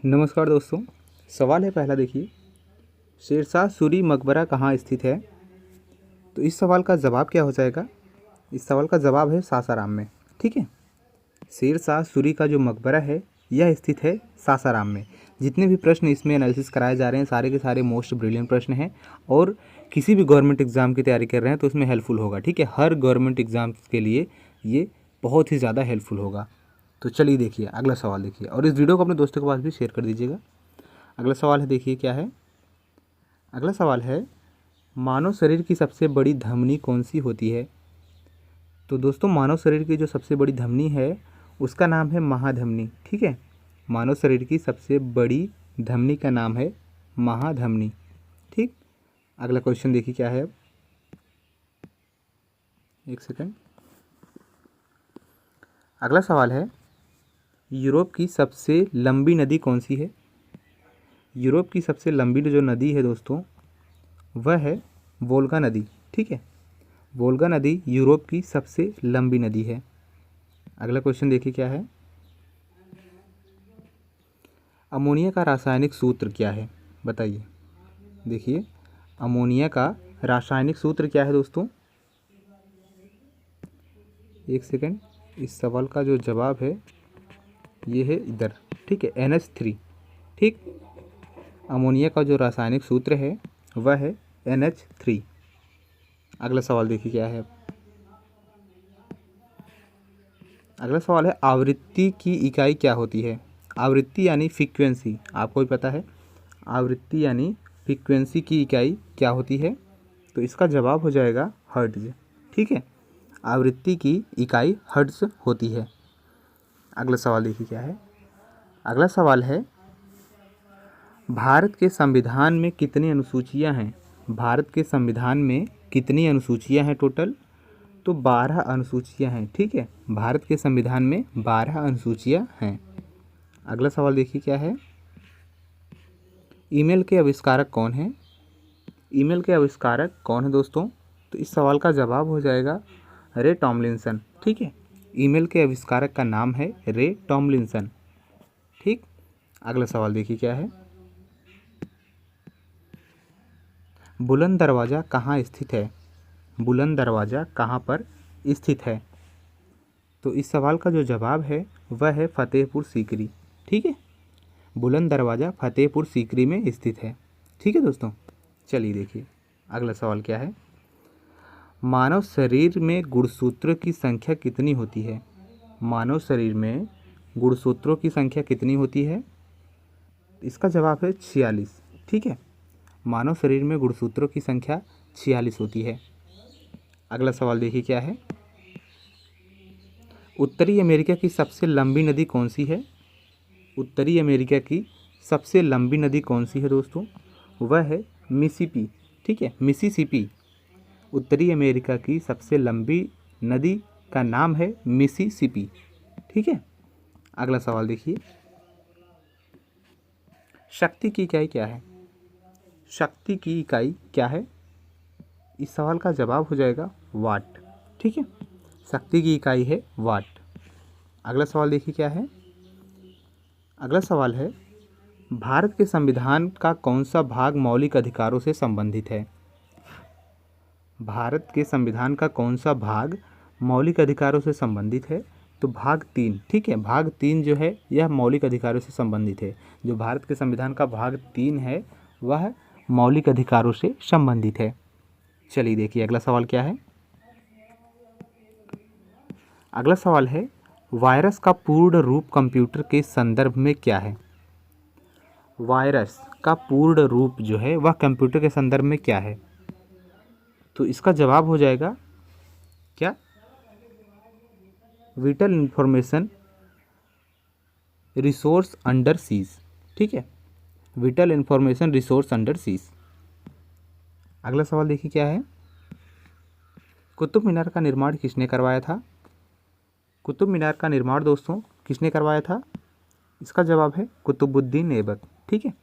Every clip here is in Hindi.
नमस्कार दोस्तों। सवाल है पहला, देखिए, शेरशाह सूरी मकबरा कहाँ स्थित है? तो इस सवाल का जवाब क्या हो जाएगा? इस सवाल का जवाब है सासाराम में। ठीक है, शेरशाह सूरी का जो मकबरा है यह स्थित है सासाराम में। जितने भी प्रश्न इसमें एनालिसिस कराए जा रहे हैं सारे के सारे मोस्ट ब्रिलियंट प्रश्न हैं और किसी भी गवर्नमेंट एग्ज़ाम की तैयारी कर रहे हैं तो उसमें हेल्पफुल होगा। ठीक है, हर गवर्नमेंट एग्ज़ाम के लिए ये बहुत ही ज़्यादा हेल्पफुल होगा। तो चलिए देखिए अगला सवाल देखिए, और इस वीडियो को अपने दोस्तों के पास भी शेयर कर दीजिएगा। अगला सवाल है, देखिए क्या है। अगला सवाल है, मानव शरीर की सबसे बड़ी धमनी कौन सी होती है? तो दोस्तों, मानव शरीर की जो सबसे बड़ी धमनी है उसका नाम है महाधमनी। ठीक है, मानव शरीर की सबसे बड़ी धमनी का नाम है महाधमनी। ठीक, अगला क्वेश्चन देखिए क्या है। एक सेकंड। अगला सवाल है, यूरोप की सबसे लंबी नदी कौन सी है? यूरोप की सबसे लंबी जो नदी है दोस्तों वह है वोल्गा नदी। ठीक है, वोल्गा नदी यूरोप की सबसे लंबी नदी है। अगला क्वेश्चन देखिए क्या है। अमोनिया का रासायनिक सूत्र क्या है? बताइए। देखिए, अमोनिया का रासायनिक सूत्र क्या है दोस्तों? एक सेकंड, इस सवाल का जो जवाब है ये है इधर। ठीक है, NH3। ठीक, अमोनिया का जो रासायनिक सूत्र है वह है NH3। अगला सवाल देखिए क्या है। अगला सवाल है, आवृत्ति की इकाई क्या होती है? आवृत्ति यानी फ्रीक्वेंसी, आपको भी पता है। आवृत्ति यानी फ्रीक्वेंसी की इकाई क्या होती है? तो इसका जवाब हो जाएगा हर्ट्ज। ठीक है, आवृत्ति की इकाई हर्ट्ज होती है। अगला सवाल देखिए क्या है। अगला सवाल है, भारत के संविधान में कितनी अनुसूचियां हैं? भारत के संविधान में कितनी अनुसूचियां हैं टोटल? तो 12 अनुसूचियां हैं। ठीक है, भारत के संविधान में 12 अनुसूचियां हैं। अगला सवाल देखिए क्या है। ईमेल के आविष्कारक कौन है? ईमेल के आविष्कारक कौन है दोस्तों? तो इस सवाल का जवाब हो जाएगा रे टॉमलिंसन। ठीक है, ईमेल के आविष्कारक का नाम है रे टॉमलिंसन। ठीक, अगला सवाल देखिए क्या है। बुलंद दरवाज़ा कहाँ स्थित है? बुलंद दरवाज़ा कहाँ पर स्थित है? तो इस सवाल का जो जवाब है वह है फतेहपुर सीकरी। ठीक है, बुलंद दरवाज़ा फतेहपुर सीकरी में स्थित है। ठीक है दोस्तों, चलिए देखिए अगला सवाल क्या है। मानव शरीर में गुणसूत्रों की संख्या कितनी होती है? मानव शरीर में गुणसूत्रों की संख्या कितनी होती है? इसका जवाब है 46। ठीक है, मानव शरीर में गुणसूत्रों की संख्या 46 होती है। अगला सवाल देखिए क्या है। उत्तरी अमेरिका की सबसे लंबी नदी कौन सी है? उत्तरी अमेरिका की सबसे लंबी नदी कौन सी है दोस्तों? वह है मिसिसिपी। ठीक है, मिसिसिपी। उत्तरी अमेरिका की सबसे लंबी नदी का नाम है मिसिसिपी। ठीक है, अगला सवाल देखिए। शक्ति की इकाई क्या है? शक्ति की इकाई क्या है? इस सवाल का जवाब हो जाएगा वाट। ठीक है, शक्ति की इकाई है वाट। अगला सवाल देखिए क्या है। अगला सवाल है, भारत के संविधान का कौन सा भाग मौलिक अधिकारों से संबंधित है? भारत के संविधान का कौन सा भाग मौलिक अधिकारों से संबंधित है? तो भाग 3। ठीक है, भाग 3 जो है यह मौलिक अधिकारों से संबंधित है। जो भारत के संविधान का भाग 3 है वह मौलिक अधिकारों से संबंधित है। चलिए देखिए अगला सवाल क्या है। अगला सवाल है, वायरस का पूर्ण रूप कंप्यूटर के संदर्भ में क्या है? वायरस का पूर्ण रूप जो है वह कंप्यूटर के संदर्भ में क्या है? तो इसका जवाब हो जाएगा क्या? Whittle information resource under seize. ठीक है, whittle information resource under seize. अगला सवाल देखिए क्या है। कुतुब मीनार का निर्माण किसने करवाया था? कुतुब मीनार का निर्माण दोस्तों किसने करवाया था? इसका जवाब है कुतुबुद्दीन ऐबक। ठीक है,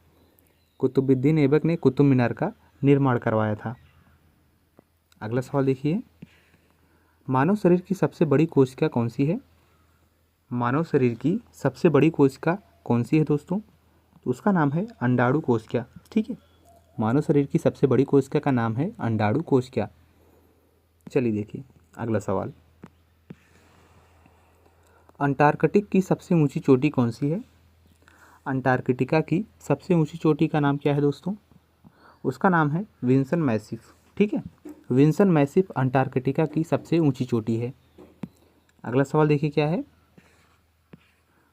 कुतुबुद्दीन ऐबक ने कुतुब मीनार का निर्माण करवाया था। अगला सवाल देखिए। मानव शरीर की सबसे बड़ी कोशिका कौन सी है? मानव शरीर की सबसे बड़ी कोशिका कौन सी है दोस्तों? उसका नाम है अंडाणु कोशिका। ठीक है, मानव शरीर की सबसे बड़ी कोशिका का नाम है अंडाणु कोशिका। चलिए देखिए अगला सवाल, अंटार्कटिक की सबसे ऊंची चोटी कौन सी है? अंटार्कटिका की सबसे ऊंची चोटी का नाम क्या है दोस्तों? उसका नाम है विंसन मैसिफ। ठीक है, विंसन मैसिफ अंटार्कटिका की सबसे ऊंची चोटी है। अगला सवाल देखिए क्या है,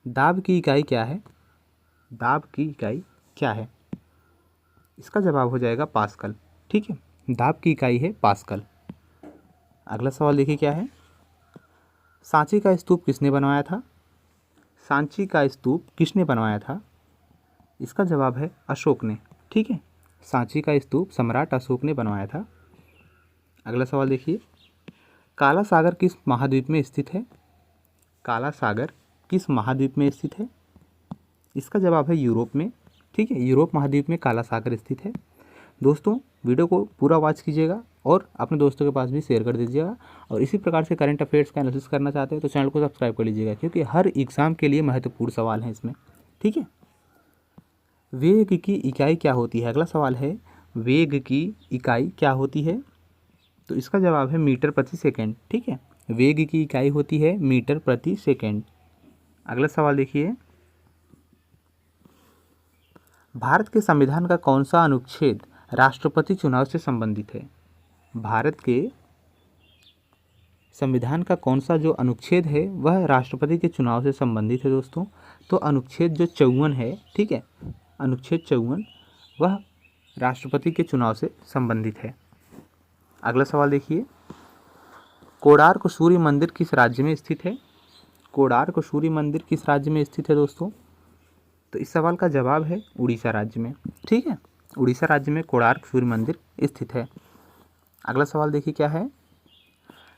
दाब की इकाई क्या है? दाब की इकाई क्या है? इसका जवाब हो जाएगा पास्कल। ठीक है, दाब की इकाई है पास्कल। अगला सवाल देखिए क्या है, सांची का स्तूप किसने बनवाया था? सांची का स्तूप किसने बनवाया था? इसका जवाब है अशोक ने। ठीक है, सांची का स्तूप सम्राट अशोक ने बनवाया था। अगला सवाल देखिए, काला सागर किस महाद्वीप में स्थित है? काला सागर किस महाद्वीप में स्थित है? इसका जवाब है यूरोप में। ठीक है, यूरोप महाद्वीप में काला सागर स्थित है। दोस्तों वीडियो को पूरा वॉच कीजिएगा और अपने दोस्तों के पास भी शेयर कर दीजिएगा। और इसी प्रकार से करंट अफेयर्स का एनालिसिस करना चाहते हैं तो चैनल को सब्सक्राइब कर लीजिएगा, क्योंकि हर एग्ज़ाम के लिए महत्वपूर्ण सवाल हैं इसमें। ठीक है, वेग की इकाई क्या होती है? अगला सवाल है, वेग की इकाई क्या होती है? तो इसका जवाब है मीटर प्रति सेकेंड। ठीक है, वेग की इकाई होती है मीटर प्रति सेकेंड। अगला सवाल देखिए, भारत के संविधान का कौन सा अनुच्छेद राष्ट्रपति चुनाव से संबंधित है? भारत के संविधान का कौन सा जो अनुच्छेद है वह राष्ट्रपति के चुनाव से संबंधित है दोस्तों? तो अनुच्छेद जो 54 है, ठीक है, अनुच्छेद 54 वह राष्ट्रपति के चुनाव से संबंधित है। अगला सवाल देखिए, कोणार्क सूर्य मंदिर किस राज्य में स्थित है? कोणार्क सूर्य मंदिर किस राज्य में स्थित है दोस्तों? तो इस सवाल का जवाब है उड़ीसा राज्य में। ठीक है, उड़ीसा राज्य में कोणार्क सूर्य मंदिर स्थित है। अगला सवाल देखिए क्या है,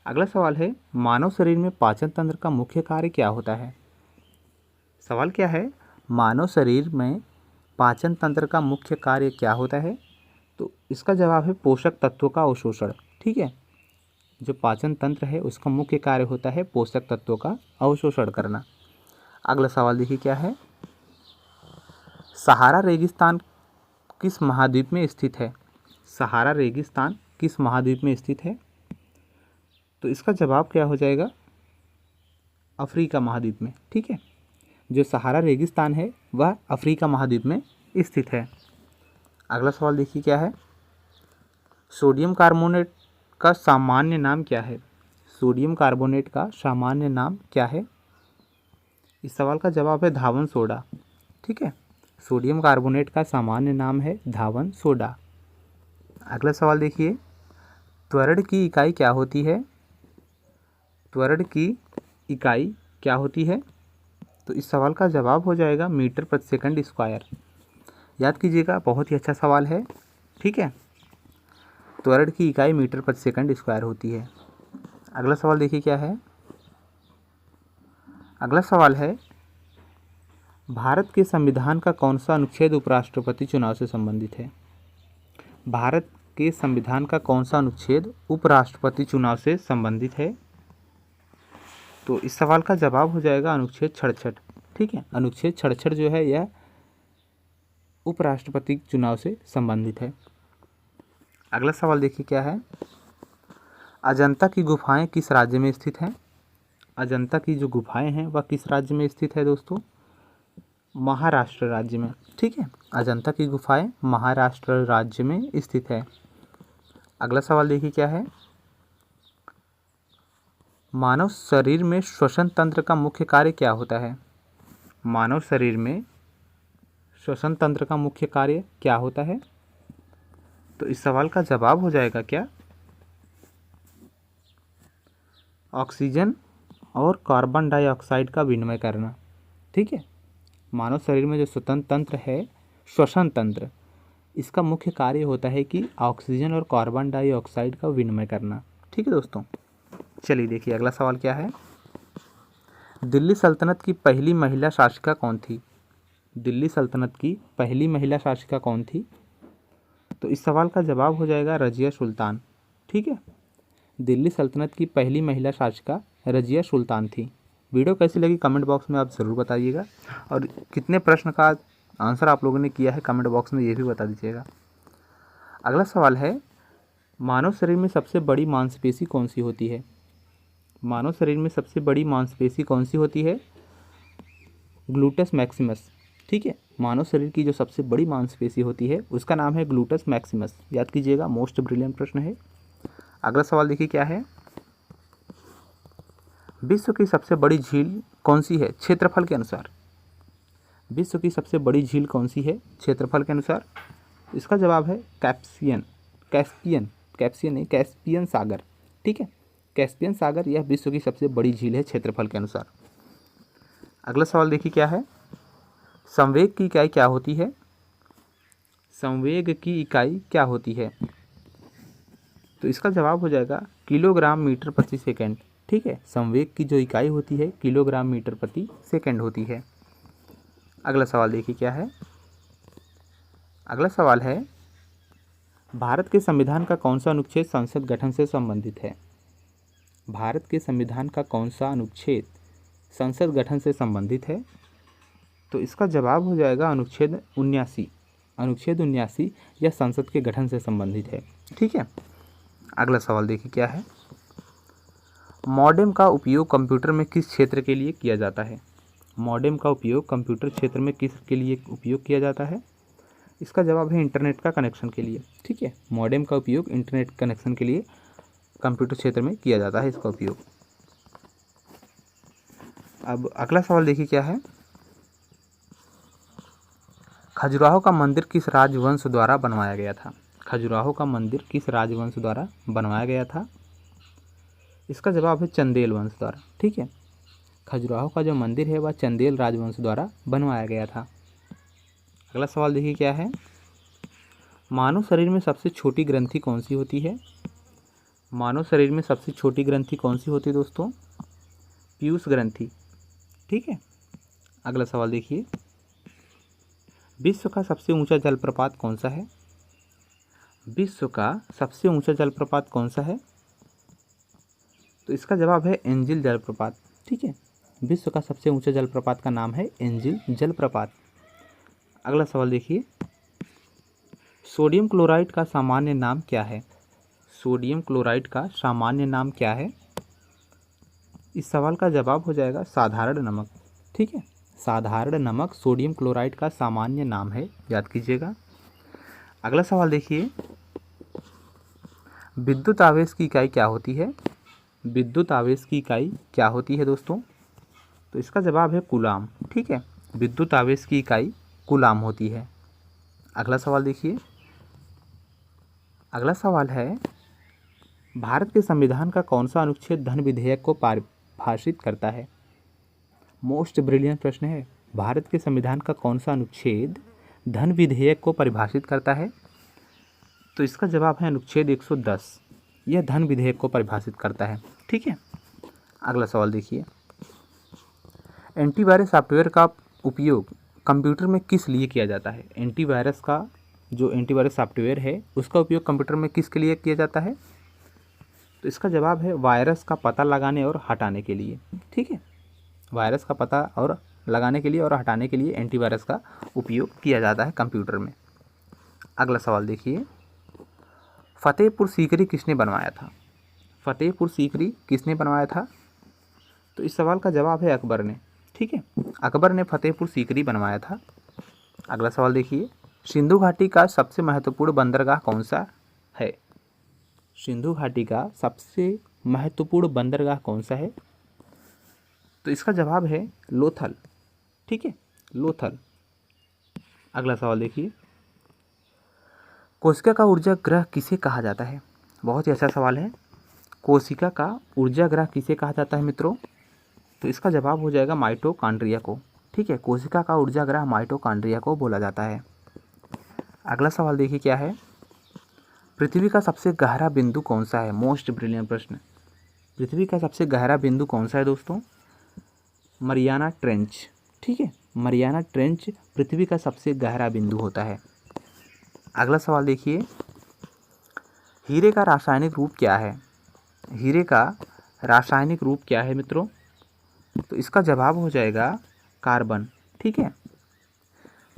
अगला सवाल है, मानव शरीर में पाचन तंत्र का मुख्य कार्य क्या होता है? सवाल क्या है, मानव शरीर में पाचन तंत्र का मुख्य कार्य क्या होता है? तो इसका जवाब है पोषक तत्वों का अवशोषण। ठीक है, जो पाचन तंत्र है उसका मुख्य कार्य होता है पोषक तत्वों का अवशोषण करना। अगला सवाल देखिए क्या है, सहारा रेगिस्तान किस महाद्वीप में स्थित है? सहारा रेगिस्तान किस महाद्वीप में स्थित है? तो इसका जवाब क्या हो जाएगा, अफ्रीका महाद्वीप में। ठीक है, जो सहारा रेगिस्तान है वह अफ्रीका महाद्वीप में स्थित है। अगला सवाल देखिए क्या है, सोडियम कार्बोनेट का सामान्य नाम क्या है? सोडियम कार्बोनेट का सामान्य नाम क्या है? इस सवाल का जवाब है धावन सोडा। ठीक है, सोडियम कार्बोनेट का सामान्य नाम है धावन सोडा। अगला सवाल देखिए, त्वरण की इकाई क्या होती है? त्वरण की इकाई क्या होती है? तो इस सवाल का जवाब हो जाएगा मीटर प्रति सेकंड स्क्वायर। याद कीजिएगा, बहुत ही अच्छा सवाल है। ठीक है, त्वरण की इकाई मीटर प्रति सेकंड स्क्वायर होती है। अगला सवाल देखिए क्या है, अगला सवाल है, भारत के संविधान का कौन सा अनुच्छेद उपराष्ट्रपति चुनाव से संबंधित है? भारत के संविधान का कौन सा अनुच्छेद उपराष्ट्रपति चुनाव से संबंधित है? तो इस सवाल का जवाब हो जाएगा अनुच्छेद 66। ठीक है, अनुच्छेद 66 जो है यह उपराष्ट्रपति चुनाव से संबंधित है। अगला सवाल देखिए क्या है, अजंता की गुफाएं किस राज्य में स्थित हैं? अजंता की जो गुफाएं हैं वह किस राज्य में स्थित है दोस्तों? महाराष्ट्र राज्य में। ठीक है, अजंता की गुफाएं महाराष्ट्र राज्य में स्थित है। अगला सवाल देखिए क्या है, मानव शरीर में श्वसन तंत्र का मुख्य कार्य क्या होता है? मानव शरीर में श्वसन तंत्र का मुख्य कार्य क्या होता है? तो इस सवाल का जवाब हो जाएगा क्या, ऑक्सीजन और कार्बन डाइऑक्साइड का विनिमय करना। ठीक है, मानव शरीर में जो श्वसन तंत्र है, श्वसन तंत्र, इसका मुख्य कार्य होता है कि ऑक्सीजन और कार्बन डाइऑक्साइड का विनिमय करना। ठीक है दोस्तों, चलिए देखिए अगला सवाल क्या है, दिल्ली सल्तनत की पहली महिला शासिका कौन थी? दिल्ली सल्तनत की पहली महिला शासिका कौन थी? तो इस सवाल का जवाब हो जाएगा रजिया सुल्तान। ठीक है, दिल्ली सल्तनत की पहली महिला शासिका रजिया सुल्तान थी। वीडियो कैसी लगी कमेंट बॉक्स में आप ज़रूर बताइएगा, और कितने प्रश्न का आंसर आप लोगों ने किया है कमेंट बॉक्स में ये भी बता दीजिएगा। अगला सवाल है, मानव शरीर में सबसे बड़ी मांसपेशी कौन सी होती है? मानव शरीर में सबसे बड़ी मांसपेशी कौन सी होती है? Gluteus Maximus. ठीक है, मानव शरीर की जो सबसे बड़ी मांसपेशी होती है उसका नाम है ग्लूटस मैक्सिमस। याद कीजिएगा, मोस्ट ब्रिलियंट प्रश्न है। अगला सवाल देखिए क्या है, विश्व की सबसे बड़ी झील कौन सी है क्षेत्रफल के अनुसार? विश्व की सबसे बड़ी झील कौन सी है क्षेत्रफल के अनुसार? इसका जवाब है कैस्पियन। कैस्पियन नहीं, कैस्पियन सागर। ठीक है, कैस्पियन सागर यह विश्व की सबसे बड़ी झील है क्षेत्रफल के अनुसार। अगला सवाल देखिए क्या है, संवेग की इकाई क्या होती है? संवेग की इकाई क्या होती है? तो इसका जवाब हो जाएगा किलोग्राम मीटर प्रति सेकंड। ठीक है, संवेग की जो इकाई होती है किलोग्राम मीटर प्रति सेकंड होती है। अगला सवाल देखिए क्या है, अगला सवाल है, भारत के संविधान का कौन सा अनुच्छेद संसद गठन से संबंधित है? भारत के संविधान का कौन सा अनुच्छेद संसद गठन से संबंधित है? तो इसका जवाब हो जाएगा अनुच्छेद 79। अनुच्छेद 79 यह संसद के गठन से संबंधित है। ठीक है, अगला सवाल देखिए क्या है, मॉडेम का उपयोग कंप्यूटर में किस क्षेत्र के लिए किया जाता है? मॉडेम का उपयोग कंप्यूटर क्षेत्र में किस के लिए उपयोग किया जाता है? इसका जवाब है इंटरनेट का कनेक्शन के लिए। ठीक है, मॉडेम का उपयोग इंटरनेट कनेक्शन के लिए कंप्यूटर क्षेत्र में किया जाता है इसका उपयोग। अब अगला सवाल देखिए क्या है, खजुराहो का मंदिर किस राजवंश द्वारा बनवाया गया था? खजुराहो का मंदिर किस राजवंश द्वारा बनवाया गया था? इसका जवाब है चंदेल वंश द्वारा। ठीक है, खजुराहो का जो मंदिर है वह चंदेल राजवंश द्वारा बनवाया गया था। अगला सवाल देखिए क्या है, मानव शरीर में सबसे छोटी ग्रंथि कौन सी होती है? मानव शरीर में सबसे छोटी ग्रंथि कौन सी होती है दोस्तों? पीयूष ग्रंथि। ठीक है, अगला सवाल देखिए, विश्व का सबसे ऊंचा जलप्रपात कौन सा है? विश्व का सबसे ऊंचा जलप्रपात कौन सा है? तो इसका जवाब है एंजिल जलप्रपात। ठीक है, विश्व का सबसे ऊंचा जलप्रपात का नाम है एंजिल जलप्रपात। अगला सवाल देखिए, सोडियम क्लोराइड का सामान्य नाम क्या है? सोडियम क्लोराइड का सामान्य नाम क्या है? इस सवाल का जवाब हो जाएगा साधारण नमक। ठीक है, साधारण नमक सोडियम क्लोराइड का सामान्य नाम है, याद कीजिएगा। अगला सवाल देखिए, विद्युत आवेश की इकाई क्या होती है? विद्युत आवेश की इकाई क्या होती है दोस्तों? तो इसका जवाब है कूलाम। ठीक है, विद्युत आवेश की इकाई कूलाम होती है। अगला सवाल देखिए, अगला सवाल है, भारत के संविधान का कौन सा अनुच्छेद धन विधेयक को परिभाषित करता है? मोस्ट ब्रिलियंट प्रश्न है, भारत के संविधान का कौन सा अनुच्छेद धन विधेयक को परिभाषित करता है? तो इसका जवाब है अनुच्छेद 110। यह धन विधेयक को परिभाषित करता है। ठीक है, अगला सवाल देखिए, एंटीवायरस सॉफ्टवेयर का उपयोग कंप्यूटर में किस लिए किया जाता है? एंटीवायरस का जो एंटीवायरस सॉफ्टवेयर है उसका उपयोग कंप्यूटर में किसके लिए किया जाता है? तो इसका जवाब है वायरस का पता लगाने और हटाने के लिए। ठीक है, वायरस का पता और लगाने के लिए और हटाने के लिए एंटीवायरस का उपयोग किया जाता है कंप्यूटर में। अगला सवाल देखिए, फतेहपुर सीकरी किसने बनवाया था? फतेहपुर सीकरी किसने बनवाया था? तो इस सवाल का जवाब है अकबर ने। ठीक है, अकबर ने फतेहपुर सीकरी बनवाया था। अगला सवाल देखिए, सिंधु घाटी का सबसे महत्वपूर्ण बंदरगाह कौन सा है? सिंधु घाटी का सबसे महत्वपूर्ण बंदरगाह कौन सा है? तो इसका जवाब है लोथल। ठीक है, लोथल। अगला सवाल देखिए, कोशिका का ऊर्जा ग्रह किसे कहा जाता है? बहुत ही अच्छा सवाल है। कोशिका का ऊर्जा ग्रह किसे कहा जाता है मित्रों? तो इसका जवाब हो जाएगा माइटोकॉन्ड्रिया को। ठीक है, कोशिका का ऊर्जा ग्रह माइटोकॉन्ड्रिया को बोला जाता है। अगला सवाल देखिए क्या है, पृथ्वी का सबसे गहरा बिंदु कौन सा है? मोस्ट ब्रिलियंट प्रश्न। पृथ्वी का सबसे गहरा बिंदु कौन सा है दोस्तों? Mariana trench. ठीक है, मरियाना ट्रेंच पृथ्वी का सबसे गहरा बिंदु होता है। अगला सवाल देखिए, हीरे का रासायनिक रूप क्या है? हीरे का रासायनिक रूप क्या है मित्रों? तो इसका जवाब हो जाएगा कार्बन। ठीक है,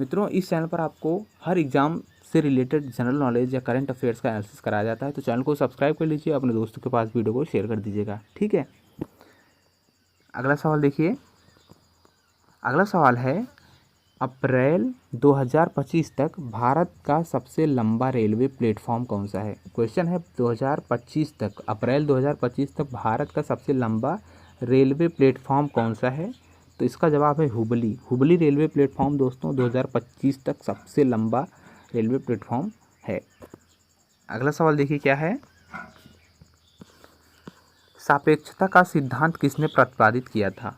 मित्रों इस चैनल पर आपको हर एग्ज़ाम से रिलेटेड जनरल नॉलेज या करंट अफेयर्स का एनालिसिस कराया जाता है, तो चैनल को सब्सक्राइब कर लीजिए, अपने दोस्तों के पास वीडियो को शेयर कर दीजिएगा, ठीक है। अगला सवाल देखिए, अगला सवाल है अप्रैल 2025 तक भारत का सबसे लंबा रेलवे प्लेटफॉर्म कौन सा है। क्वेश्चन है 2025 तक, अप्रैल 2025 तक भारत का सबसे लंबा रेलवे प्लेटफॉर्म कौन सा है। तो इसका जवाब है हुबली। हुबली रेलवे प्लेटफॉर्म दोस्तों 2025 तक सबसे लंबा रेलवे प्लेटफॉर्म है। अगला सवाल देखिए क्या है, सापेक्षता का सिद्धांत किसने प्रतिपादित किया था।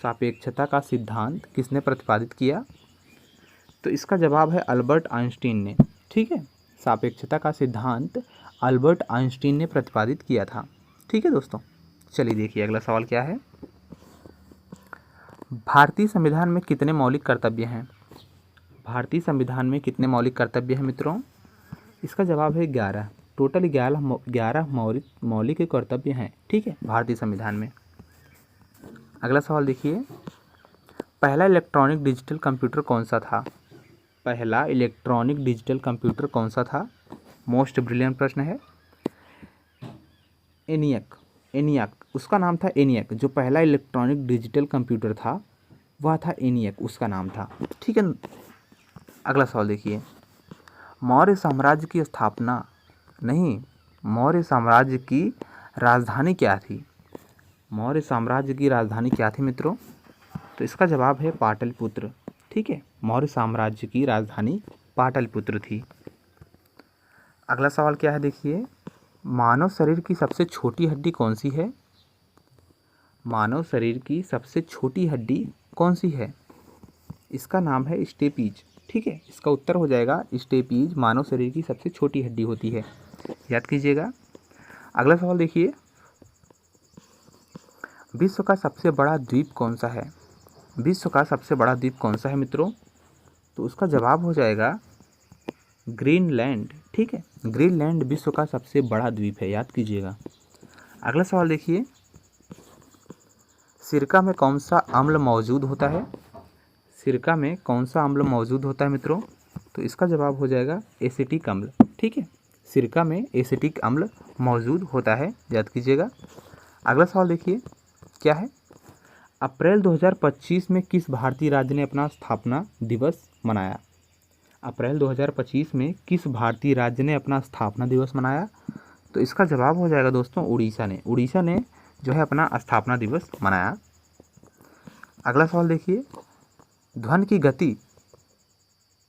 सापेक्षता का सिद्धांत किसने प्रतिपादित किया। तो इसका जवाब है अल्बर्ट आइंस्टीन ने, ठीक है। सापेक्षता का सिद्धांत अल्बर्ट आइंस्टीन ने प्रतिपादित किया था, ठीक है दोस्तों। चलिए देखिए अगला सवाल क्या है, भारतीय संविधान में कितने मौलिक कर्तव्य हैं। भारतीय संविधान में कितने मौलिक कर्तव्य हैं मित्रों। इसका जवाब है 11। टोटल 11 मौलिक कर्तव्य हैं, ठीक है, भारतीय संविधान में। अगला सवाल देखिए, पहला इलेक्ट्रॉनिक डिजिटल कंप्यूटर कौन सा था। पहला इलेक्ट्रॉनिक डिजिटल कंप्यूटर कौन सा था। मोस्ट ब्रिलियंट प्रश्न है। एनियक उसका नाम था, एनियक। जो पहला इलेक्ट्रॉनिक डिजिटल कंप्यूटर था वह था एनियक, उसका नाम था, ठीक है। अगला सवाल देखिए, मौर्य साम्राज्य की स्थापना नहीं, मौर्य साम्राज्य की राजधानी क्या थी। मौर्य साम्राज्य की राजधानी क्या थी मित्रों। तो इसका जवाब है पाटलिपुत्र, ठीक है। मौर्य साम्राज्य की राजधानी पाटलिपुत्र थी। अगला सवाल क्या है देखिए, मानव शरीर की सबसे छोटी हड्डी कौन सी है। मानव शरीर की सबसे छोटी हड्डी कौन सी है। इसका नाम है स्टेपीज, ठीक है। इसका उत्तर हो जाएगा स्टेपीज, मानव शरीर की सबसे छोटी हड्डी होती है, याद कीजिएगा। अगला सवाल देखिए, विश्व का सबसे बड़ा द्वीप कौन सा है। विश्व का सबसे बड़ा द्वीप कौन सा है मित्रों। तो उसका जवाब हो जाएगा ग्रीनलैंड, ठीक है। ग्रीनलैंड विश्व का सबसे बड़ा द्वीप है, याद कीजिएगा। अगला सवाल देखिए, सिरका में कौन सा अम्ल मौजूद होता है। सिरका में कौन सा अम्ल मौजूद होता है मित्रों। तो इसका जवाब हो जाएगा एसिटिक अम्ल, ठीक है। सिरका में एसिटिक अम्ल मौजूद होता है, याद कीजिएगा। अगला सवाल देखिए क्या है, अप्रैल 2025 में किस भारतीय राज्य ने अपना स्थापना दिवस मनाया। अप्रैल 2025 में किस भारतीय राज्य ने अपना स्थापना दिवस मनाया। तो इसका जवाब हो जाएगा दोस्तों उड़ीसा ने। उड़ीसा ने जो है अपना स्थापना दिवस मनाया। अगला सवाल देखिए, ध्वनि की गति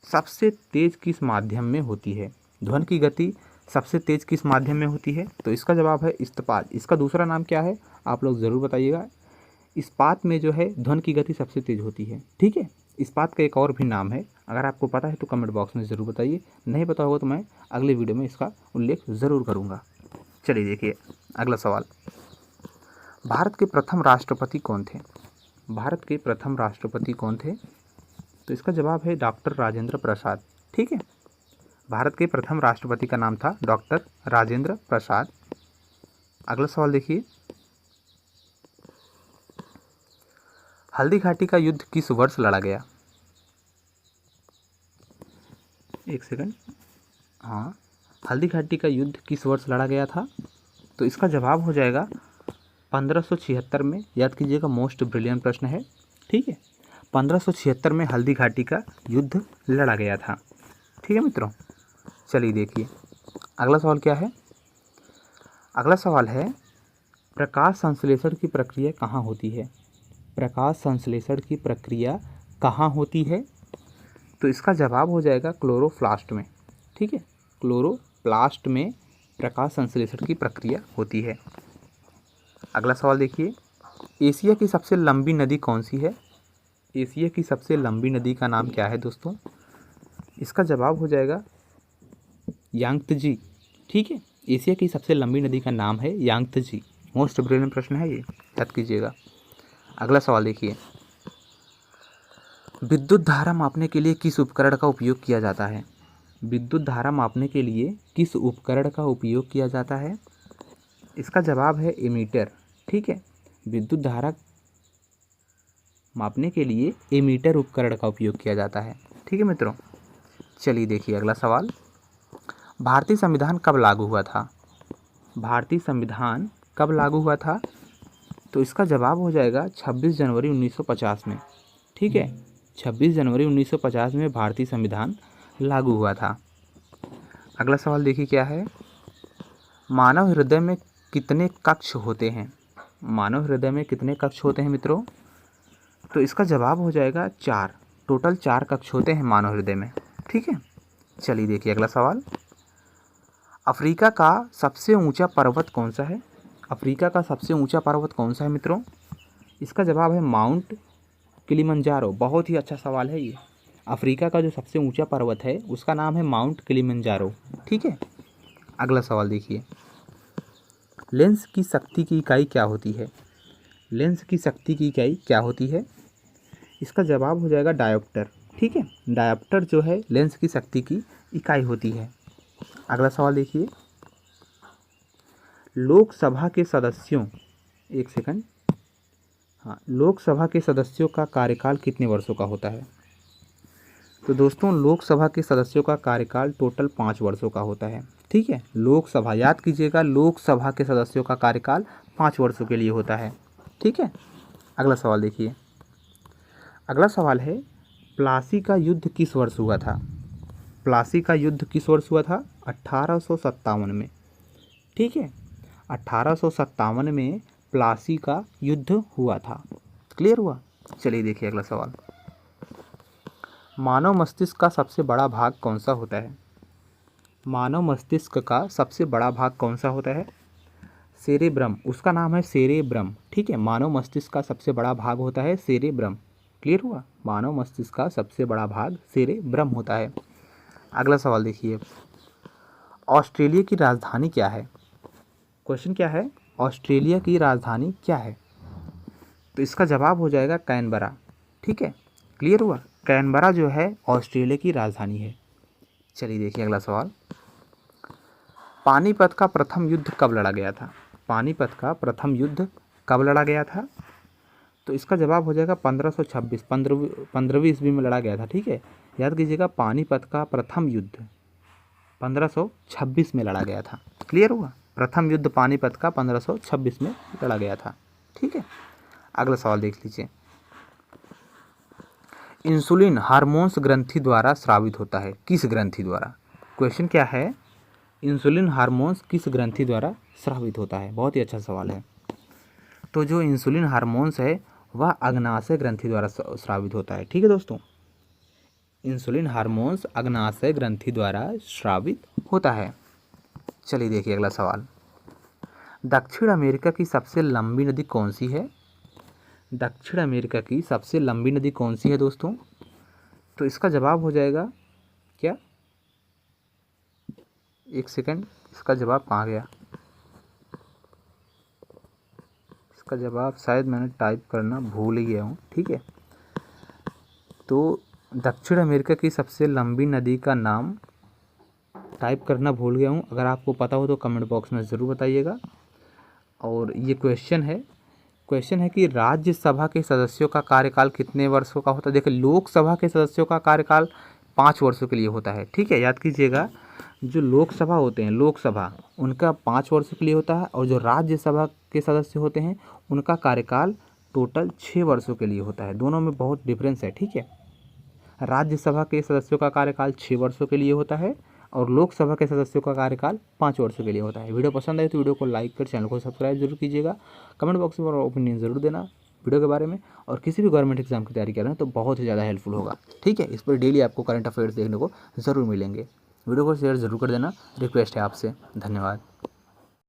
सबसे तेज किस माध्यम में होती है। ध्वनि की गति सबसे तेज किस माध्यम में होती है। तो इसका जवाब है इस्पात। इसका दूसरा नाम क्या है आप लोग ज़रूर बताइएगा। इस्पात में जो है ध्वनि की गति सबसे तेज होती है, ठीक है। इस्पात का एक और भी नाम है, अगर आपको पता है तो कमेंट बॉक्स में ज़रूर बताइए, नहीं पता होगा तो मैं अगले वीडियो में इसका उल्लेख ज़रूर करूँगा। चलिए देखिए अगला सवाल, भारत के प्रथम राष्ट्रपति कौन थे। भारत के प्रथम राष्ट्रपति कौन थे। तो इसका जवाब है डॉक्टर राजेंद्र प्रसाद, ठीक है। भारत के प्रथम राष्ट्रपति का नाम था डॉक्टर राजेंद्र प्रसाद। अगला सवाल देखिए, हल्दी घाटी का युद्ध किस वर्ष लड़ा गया। एक सेकंड, हाँ, हल्दी घाटी का युद्ध किस वर्ष लड़ा गया था। तो इसका जवाब हो जाएगा 1576 में, याद कीजिएगा। मोस्ट ब्रिलियंट प्रश्न है, ठीक है। 1576 में हल्दी घाटी का युद्ध लड़ा गया था, ठीक है मित्रों। चलिए देखिए अगला सवाल क्या है। अगला सवाल है, प्रकाश संश्लेषण की प्रक्रिया कहाँ होती है। प्रकाश संश्लेषण की प्रक्रिया कहाँ होती है। तो इसका जवाब हो जाएगा क्लोरोप्लास्ट में, ठीक है। क्लोरोप्लास्ट में प्रकाश संश्लेषण की प्रक्रिया होती है। अगला सवाल देखिए, एशिया की सबसे लंबी नदी कौन सी है। एशिया की सबसे लंबी नदी का नाम क्या है दोस्तों। इसका जवाब हो जाएगा यांगत्जी, ठीक है। एशिया की सबसे लंबी नदी का नाम है यांगत्जी। मोस्ट ब्रिलियंट प्रश्न है ये, याद कीजिएगा। अगला सवाल देखिए, विद्युत धारा मापने के लिए किस उपकरण का उपयोग किया जाता है। विद्युत धारा मापने के लिए किस उपकरण का उपयोग किया जाता है। इसका जवाब है एमीटर, ठीक है। विद्युत धारा मापने के लिए एमीटर उपकरण का उपयोग किया जाता है। ठीक है मित्रों। चलिए देखिए अगला सवाल, भारतीय संविधान कब लागू हुआ था? भारतीय संविधान कब लागू हुआ था? तो इसका जवाब हो जाएगा 26 जनवरी 1950 में। ठीक है, 26 जनवरी 1950 में भारतीय संविधान लागू हुआ था। अगला सवाल देखिए क्या है, मानव हृदय में कितने कक्ष होते हैं? मानव हृदय में कितने कक्ष होते हैं मित्रों? तो इसका जवाब हो जाएगा 4। टोटल 4 कक्ष होते हैं मानव हृदय में। ठीक है, चलिए देखिए अगला सवाल, अफ्रीका का सबसे ऊंचा पर्वत कौन सा है? अफ्रीका का सबसे ऊंचा पर्वत कौन सा है मित्रों? इसका जवाब है माउंट किलिमंजारो। बहुत ही अच्छा सवाल है ये। अफ्रीका का जो सबसे ऊंचा पर्वत है उसका नाम है माउंट किलिमंजारो। ठीक है, अगला सवाल देखिए, लेंस की शक्ति की इकाई क्या होती है? लेंस की शक्ति की इकाई क्या होती है? इसका जवाब हो जाएगा डायोप्टर। ठीक है, डायोप्टर जो है लेंस की शक्ति की इकाई होती है। अगला सवाल देखिए, लोकसभा के सदस्यों, एक सेकंड, हाँ, लोकसभा के सदस्यों का कार्यकाल कितने वर्षों का होता है? तो दोस्तों लोकसभा के सदस्यों का कार्यकाल टोटल 5 वर्षों का होता है। ठीक है, लोकसभा, याद कीजिएगा, लोकसभा के सदस्यों का कार्यकाल 5 वर्षों के लिए होता है। ठीक है, अगला सवाल देखिए, अगला सवाल है, प्लासी का युद्ध किस वर्ष हुआ था? प्लासी का युद्ध किस वर्ष हुआ था? 1857 में। ठीक है, 1857 में प्लासी का युद्ध हुआ था। क्लियर हुआ? चलिए देखिए अगला सवाल, मानव मस्तिष्क का सबसे बड़ा भाग कौन सा होता है? मानव मस्तिष्क का सबसे बड़ा भाग कौन सा होता है? सेरेब्रम, उसका नाम है सेरेब्रम। ठीक है, मानव मस्तिष्क का सबसे बड़ा भाग होता है सेरेब्रम। क्लियर हुआ? मानव मस्तिष्क का सबसे बड़ा भाग सेरेब्रम होता है। अगला सवाल देखिए, ऑस्ट्रेलिया की राजधानी क्या है? क्वेश्चन क्या है, ऑस्ट्रेलिया की राजधानी क्या है? तो इसका जवाब हो जाएगा कैनबरा। ठीक है, क्लियर हुआ? कैनबरा जो है ऑस्ट्रेलिया की राजधानी है। चलिए देखिए अगला सवाल, पानीपत का प्रथम युद्ध कब लड़ा गया था? पानीपत का प्रथम युद्ध कब लड़ा गया था? तो इसका जवाब हो जाएगा 1526, 15वीं ईस्वी में लड़ा गया था। ठीक है, याद कीजिएगा, पानीपत का प्रथम युद्ध 1526 में लड़ा गया था। क्लियर हुआ? प्रथम युद्ध पानीपत का 1526 में लड़ा गया था। ठीक है, अगला सवाल देख लीजिए, इंसुलिन हार्मोन्स ग्रंथि द्वारा स्रावित होता है, किस ग्रंथि द्वारा? क्वेश्चन क्या है, इंसुलिन हार्मोन्स किस ग्रंथि द्वारा स्रावित होता है? बहुत ही अच्छा सवाल है। तो जो इंसुलिन हार्मोन्स है वह अग्नाशय ग्रंथि द्वारा स्रावित होता है। ठीक है दोस्तों, इंसुलिन हार्मोन्स अग्नाशय ग्रंथि द्वारा स्रावित होता है। चलिए देखिए अगला सवाल, दक्षिण अमेरिका की सबसे लंबी नदी कौन सी है? दक्षिण अमेरिका की सबसे लंबी नदी कौन सी है दोस्तों? तो इसका जवाब हो जाएगा क्या, एक सेकंड, इसका जवाब कहाँ गया? इसका जवाब शायद मैंने टाइप करना भूल ही गया हूँ। ठीक है, तो दक्षिण अमेरिका की सबसे लंबी नदी का नाम टाइप करना भूल गया हूँ। अगर आपको पता हो तो कमेंट बॉक्स में ज़रूर बताइएगा। और ये क्वेश्चन है कि राज्यसभा के सदस्यों का कार्यकाल कितने वर्षों का होता है? देखिए, लोकसभा के सदस्यों का कार्यकाल 5 वर्षों के लिए होता है। ठीक है, याद कीजिएगा, जो लोकसभा होते हैं, लोकसभा, उनका 5 वर्षों के लिए होता है, और जो राज्यसभा के सदस्य होते हैं उनका कार्यकाल टोटल 6 वर्षों के लिए होता है। दोनों में बहुत डिफरेंस है। ठीक है, राज्यसभा के सदस्यों का कार्यकाल 6 वर्षों के लिए होता है और लोकसभा के सदस्यों का कार्यकाल 5 वर्षों के लिए होता है। वीडियो पसंद आए तो वीडियो को लाइक कर चैनल को सब्सक्राइब जरूर कीजिएगा। कमेंट बॉक्स में ओपिनियन ज़रूर देना वीडियो के बारे में, और किसी भी गवर्नमेंट एग्जाम की तैयारी कर रहे हैं तो बहुत ही ज़्यादा हेल्पफुल होगा। ठीक है, इस पर डेली आपको करंट अफेयर्स देखने को ज़रूर मिलेंगे। वीडियो को शेयर ज़रूर कर देना, रिक्वेस्ट है आपसे। धन्यवाद।